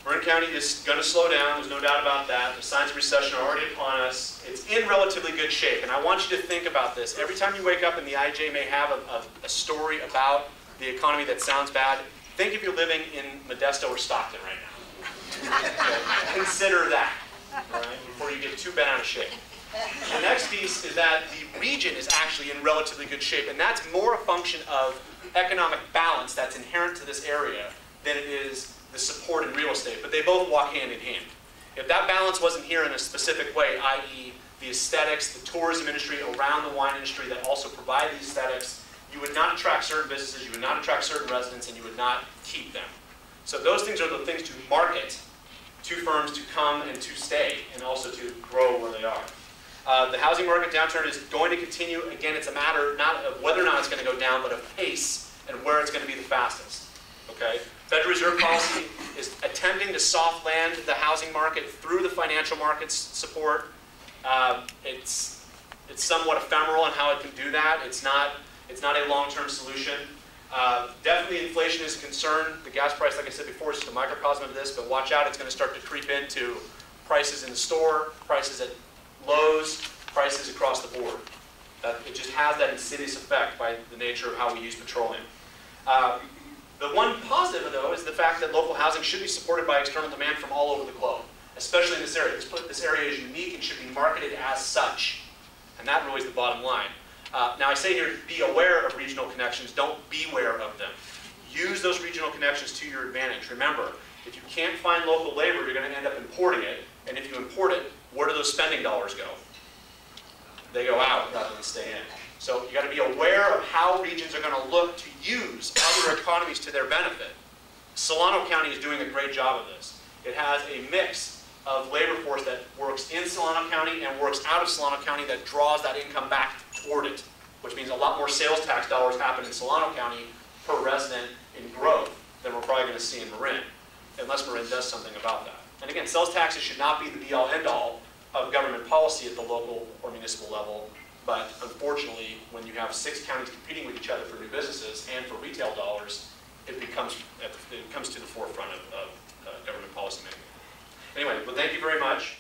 Marin County is going to slow down, there's no doubt about that. The signs of recession are already upon us. It's in relatively good shape, and I want you to think about this. Every time you wake up and the IJ may have a story about the economy that sounds bad, think if you're living in Modesto or Stockton right now. Consider that, all right, before you get too bent out of shape. The next piece is that the region is actually in relatively good shape, and that's more a function of economic balance that's inherent to this area than it is the support in real estate, but they both walk hand in hand. If that balance wasn't here in a specific way, i.e. the aesthetics, the tourism industry around the wine industry that also provide these aesthetics, you would not attract certain businesses, you would not attract certain residents, and you would not keep them. So those things are the things to market to firms to come and to stay, and also to grow where they are. The housing market downturn is going to continue. Again, it's a matter not of whether or not it's going to go down, but of pace and where it's going to be the fastest. Okay? Federal Reserve policy is attempting to soft land the housing market through the financial markets support. It's somewhat ephemeral in how it can do that. It's not a long-term solution. Definitely inflation is a concern. The gas price, like I said before, is just a microcosm of this, but watch out, it's going to start to creep into prices in the store, prices at Lowe's, prices across the board. It just has that insidious effect by the nature of how we use petroleum. The one positive, though, is the fact that local housing should be supported by external demand from all over the globe, especially in this area. This area is unique and should be marketed as such. And that really is the bottom line. Now, I say here, be aware of regional connections. Don't beware of them. Use those regional connections to your advantage. Remember, if you can't find local labor, you're going to end up importing it. And if you import it, where do those spending dollars go? They go out rather than stay in. So you got to be aware of how regions are going to look to use other economies to their benefit. Solano County is doing a great job of this. It has a mix of labor force that works in Solano County and works out of Solano County that draws that income back toward it, which means a lot more sales tax dollars happen in Solano County per resident in growth than we're probably going to see in Marin, unless Marin does something about that. And again, sales taxes should not be the be-all, end-all of government policy at the local or municipal level, but unfortunately, when you have 6 counties competing with each other for new businesses and for retail dollars, it comes to the forefront of government policy making. Anyway, well, thank you very much.